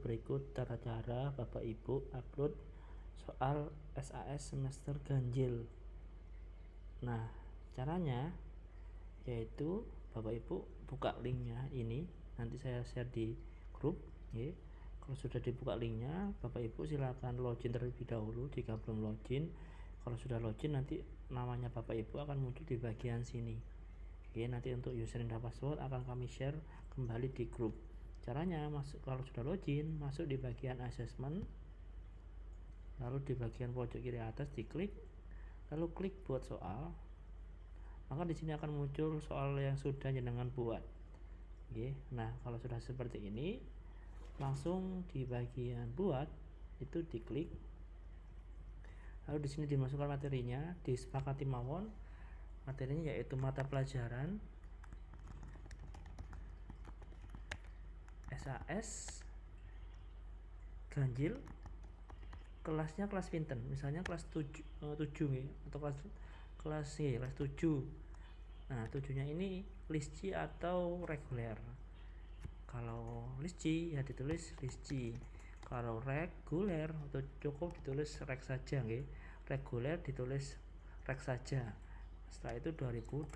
Berikut tata cara Bapak Ibu upload soal SAS semester ganjil. Nah, caranya yaitu Bapak Ibu buka linknya ini, nanti saya share di grup ya. Kalau sudah dibuka linknya, Bapak Ibu silakan login terlebih dahulu jika belum login. Kalau sudah login, nanti namanya Bapak Ibu akan muncul di bagian sini. Oke, nanti untuk username dan password akan kami share kembali di grup. Caranya, kalau sudah login, masuk di bagian assessment, lalu di bagian pojok kiri atas diklik, lalu klik buat soal. Maka di sini akan muncul soal yang sudah jenengan buat. Oke, nah kalau sudah seperti ini, langsung di bagian buat itu diklik. Lalu di sini dimasukkan materinya, disepakati mawon. Materinya yaitu mata pelajaran SAS ganjil, kelasnya kelas pinten, misalnya kelas 7 nih, atau kelas 7. Nah, 7-nya ini lisci atau reguler. Kalau lisci ya ditulis lisci. Kalau reguler atau cukup ditulis reg saja nggih. Reguler ditulis reg saja. Setelah itu 2025.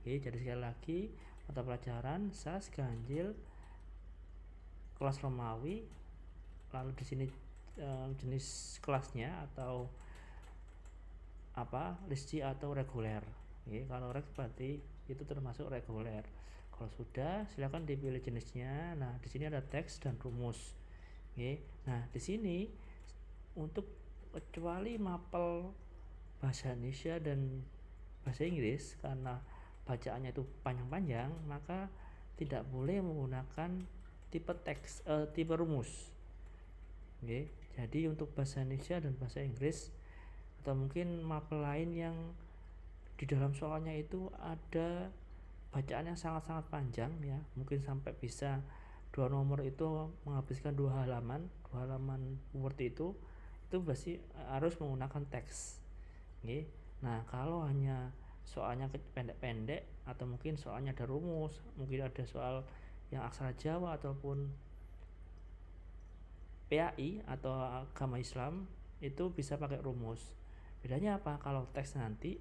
Oke, jadi sekali lagi mata pelajaran SAS ganjil kelas Romawi, lalu di sini jenis kelasnya atau apa, lisci atau reguler. Oke, kalau reg berarti itu termasuk reguler. Kalau sudah, silakan dipilih jenisnya. Nah, di sini ada teks dan rumus. Oke, nah di sini untuk kecuali mapel bahasa Indonesia dan bahasa Inggris, karena bacaannya itu panjang-panjang, maka tidak boleh menggunakan tipe teks, tipe rumus. Oke, jadi untuk bahasa Indonesia dan bahasa Inggris atau mungkin mapel lain yang di dalam soalnya itu ada bacaan yang sangat-sangat panjang ya, mungkin sampai bisa 2 nomor itu menghabiskan 2 halaman Word itu pasti harus menggunakan teks. Oke. Nah, kalau hanya soalnya pendek-pendek atau mungkin soalnya ada rumus, mungkin ada soal yang aksara Jawa ataupun PAI atau agama Islam, itu bisa pakai rumus. Bedanya apa? Kalau teks nanti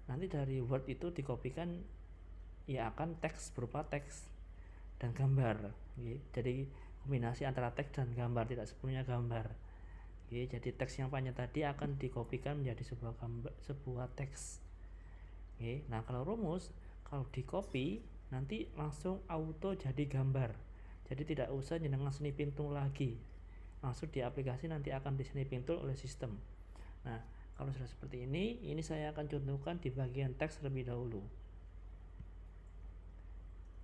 dari Word itu dikopikan ya akan teks berupa teks dan gambar. Jadi kombinasi antara teks dan gambar, tidak sepenuhnya gambar. Jadi teks yang panjang tadi akan dikopikan menjadi sebuah teks. Nah, kalau rumus kalau dikopi nanti langsung auto jadi gambar. Jadi tidak usah jenengan sniping tool lagi. Langsung di aplikasi nanti akan di sniping tool oleh sistem. Nah, kalau sudah seperti ini saya akan contohkan di bagian teks terlebih dahulu.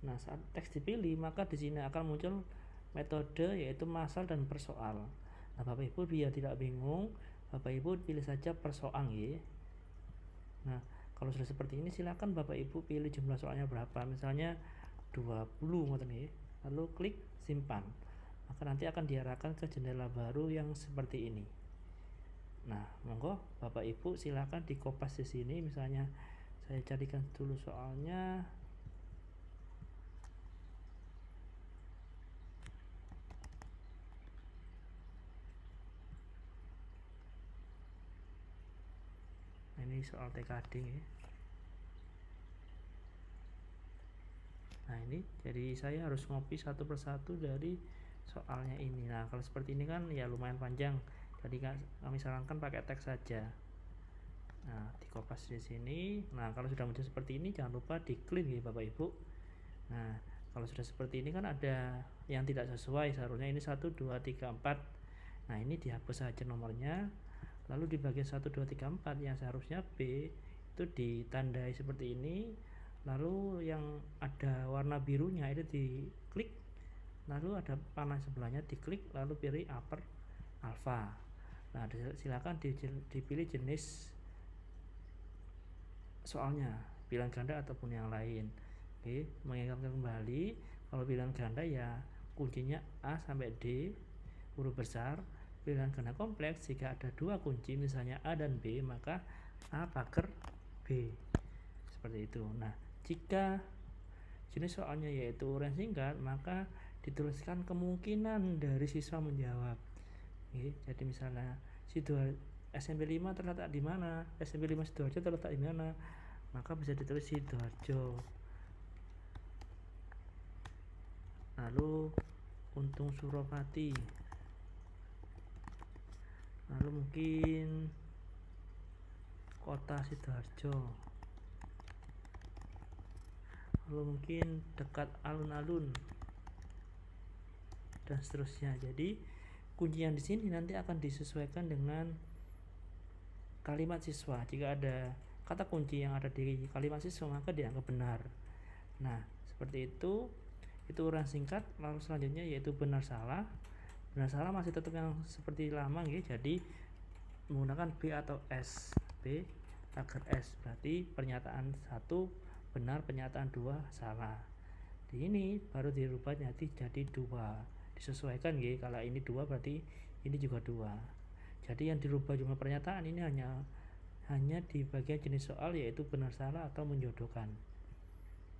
Nah, saat teks dipilih, maka di sini akan muncul metode yaitu masal dan persoal. Nah, Bapak Ibu biar tidak bingung, Bapak Ibu pilih saja persoal ya. Nah, kalau sudah seperti ini silakan Bapak Ibu pilih jumlah soalnya berapa, misalnya 20 ngoten ya. Lalu klik simpan. Maka nanti akan diarahkan ke jendela baru yang seperti ini. Nah, monggo Bapak Ibu silakan dikopas di sini, misalnya saya carikan dulu soalnya. Nah, ini soal TKD ya. Nah, ini jadi saya harus ngopi satu persatu dari soalnya ini. Nah, kalau seperti ini kan ya lumayan panjang, jadi kami sarankan pakai teks saja. Nah, dikopas di sini. Nah, kalau sudah muncul seperti ini jangan lupa diklik ya Bapak Ibu. Nah, kalau sudah seperti ini kan ada yang tidak sesuai, seharusnya ini 1 2 3 4. Nah, ini dihapus saja nomornya. Lalu di bagian 1 2 3 4 yang seharusnya B itu ditandai seperti ini. Lalu yang ada warna birunya itu diklik. Lalu ada panah sebelahnya diklik, lalu pilih upper alpha. Nah, silakan dipilih jenis soalnya, pilihan ganda ataupun yang lain. Oke, mengingatkan kembali kalau pilihan ganda ya kuncinya A sampai D huruf besar. Pilihan ganda kompleks jika ada 2 kunci misalnya A dan B, maka A pagar B, seperti itu. Nah, jika jenis soalnya yaitu uraian singkat, maka dituliskan kemungkinan dari siswa menjawab. Jadi misalnya SMP 5 terletak di mana, SMP 5 Sidoarjo terletak di mana, maka bisa ditulis Sidoarjo. Lalu Untung Suropati, lalu mungkin Kota Sidoarjo, lalu mungkin dekat alun-alun, dan seterusnya. Jadi kuncian di sini nanti akan disesuaikan dengan kalimat siswa. Jika ada kata kunci yang ada di kalimat siswa maka dianggap benar. Nah, seperti itu uraian singkat. Lalu selanjutnya yaitu benar salah. Benar salah masih tetap yang seperti lama jadi menggunakan B atau S. B agar S, berarti pernyataan 1 benar, pernyataan 2 salah. Di ini baru dirubah jadi 2, disesuaikan kalau ini 2 berarti ini juga 2. Jadi yang dirubah jumlah pernyataan ini hanya di bagian jenis soal, yaitu benar salah atau menjodohkan.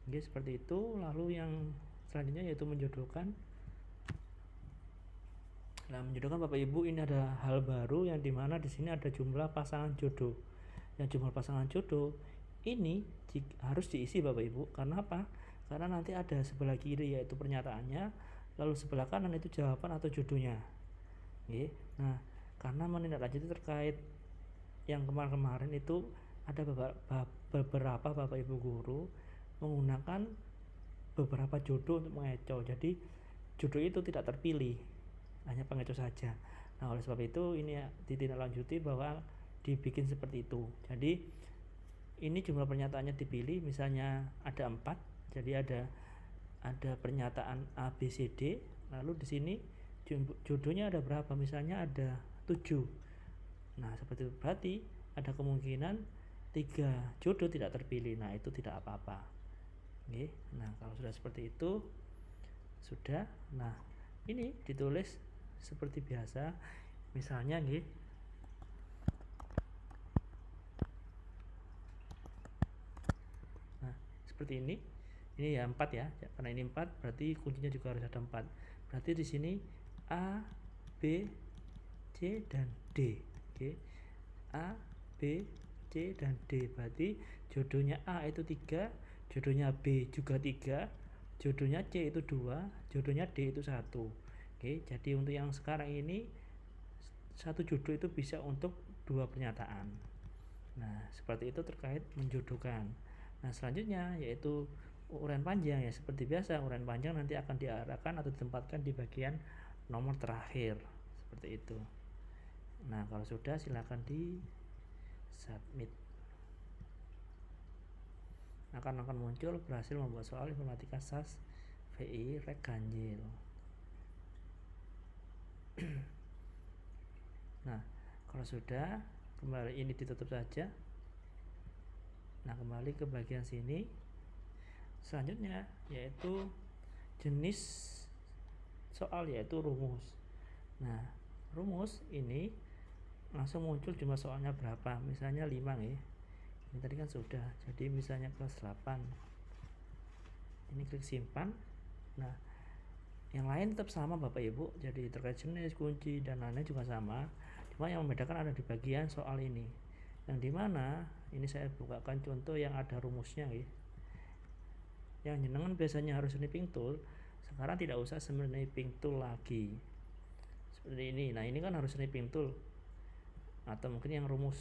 Seperti itu. Lalu yang selanjutnya yaitu menjodohkan. Nah, menjodohkan Bapak Ibu ini ada hal baru yang dimana di sini ada jumlah pasangan jodoh. Yang jumlah pasangan jodoh ini harus diisi Bapak Ibu. Karena apa? Karena nanti ada sebelah kiri yaitu pernyataannya, lalu sebelah kanan itu jawaban atau jodohnya. Nah, karena menindaklanjuti terkait yang kemarin itu ada beberapa Bapak Ibu guru menggunakan beberapa jodoh untuk mengecoh. Jadi jodoh itu tidak terpilih, hanya pengecoh saja. Nah, oleh sebab itu ini ditindaklanjuti bahwa dibikin seperti itu. Jadi ini jumlah pernyataannya dipilih, misalnya ada 4, jadi ada pernyataan A, B, C, D. Lalu di sini jodohnya ada berapa? Misalnya ada 7. Nah, seperti itu berarti ada kemungkinan 3 jodoh tidak terpilih. Nah, itu tidak apa-apa. Nah, kalau sudah seperti itu sudah. Nah, ini ditulis seperti biasa. Misalnya nah, seperti ini ya 4 ya. Karena ini 4 berarti kuncinya juga harus ada 4. Berarti di sini A, B, C dan D. A, B, C dan D. Berarti jodohnya A itu 3, jodohnya B juga 3, jodohnya C itu 2, jodohnya D itu 1. Jadi untuk yang sekarang ini satu jodoh itu bisa untuk 2 pernyataan. Nah, seperti itu terkait menjodohkan. Nah, selanjutnya yaitu uraian panjang ya. Seperti biasa, uraian panjang nanti akan diarahkan atau ditempatkan di bagian nomor terakhir. Seperti itu. Nah, kalau sudah silakan di submit. Akan muncul berhasil membuat soal informatika SAS VI Rek Ganjil. Nah, kalau sudah, kembali ini ditutup saja. Nah, kembali ke bagian sini. Selanjutnya yaitu jenis soal, yaitu rumus. Nah, rumus ini langsung muncul jumlah soalnya berapa. Misalnya 5 ya. Ini tadi kan sudah. Jadi misalnya kelas 8. Ini klik simpan. Nah, yang lain tetap sama Bapak Ibu. Jadi terkait jenis, kunci dan lainnya juga sama. Cuma yang membedakan ada di bagian soal ini. Yang dimana ini saya bukakan contoh yang ada rumusnya ya. Yang jenengan biasanya harus snipping tool, sekarang tidak usah snipping tool lagi. Seperti ini. Nah, ini kan harus snipping tool. Atau mungkin yang rumus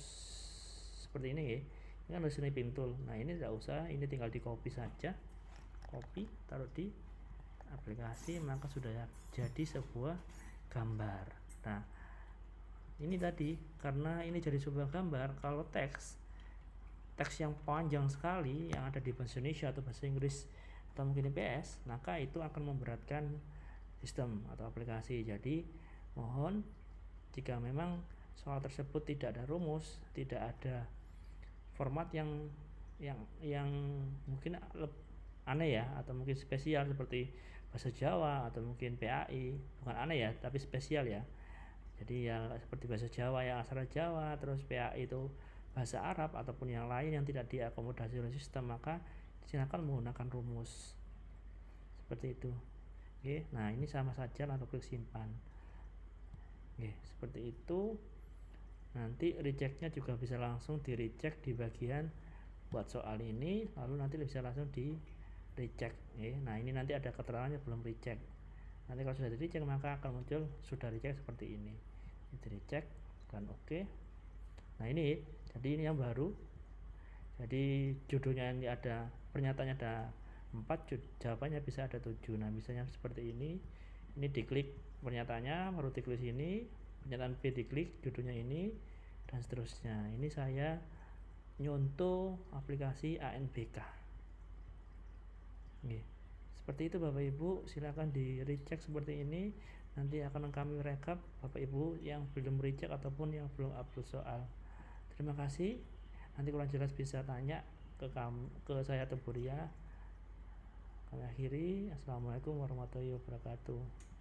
seperti ini ya. Ini kan harus snipping tool. Nah, ini tidak usah, ini tinggal di copy saja. Copy, taruh di aplikasi, maka sudah jadi sebuah gambar. Nah, ini tadi karena ini jadi sebuah gambar, kalau teks yang panjang sekali yang ada di bahasa Indonesia atau bahasa Inggris atau mungkin IPS, maka itu akan memberatkan sistem atau aplikasi. Jadi mohon jika memang soal tersebut tidak ada rumus, tidak ada format yang mungkin aneh ya, atau mungkin spesial seperti bahasa Jawa atau mungkin PAI, bukan aneh ya, tapi spesial ya. Jadi ya seperti bahasa Jawa yang asal Jawa, terus PAI itu bahasa Arab ataupun yang lain yang tidak diakomodasi oleh sistem, maka silakan menggunakan rumus seperti itu. Oke, nah ini sama saja, lalu klik simpan. Oke, seperti itu. Nanti rejectnya juga bisa langsung di reject di bagian buat soal ini, lalu nanti bisa langsung di reject. Nah ini nanti ada keterangannya belum reject. Nanti kalau sudah di reject maka akan muncul sudah reject seperti ini. Di reject dan oke. Nah ini jadi ini yang baru. Jadi judulnya ini ada, pernyataannya ada 4, jawabannya bisa ada 7. Nah misalnya seperti ini diklik pernyataannya, baru diklik sini, pernyataan B diklik, judulnya ini, dan seterusnya. Ini saya nyontoh aplikasi ANBK. Oke, seperti itu Bapak Ibu, silakan di recheck seperti ini. Nanti akan kami rekap Bapak Ibu yang belum recheck ataupun yang belum upload soal. Terima kasih. Nanti kurang jelas bisa tanya ke saya atau Bu Ria. Kami akhiri. Assalamualaikum warahmatullahi wabarakatuh.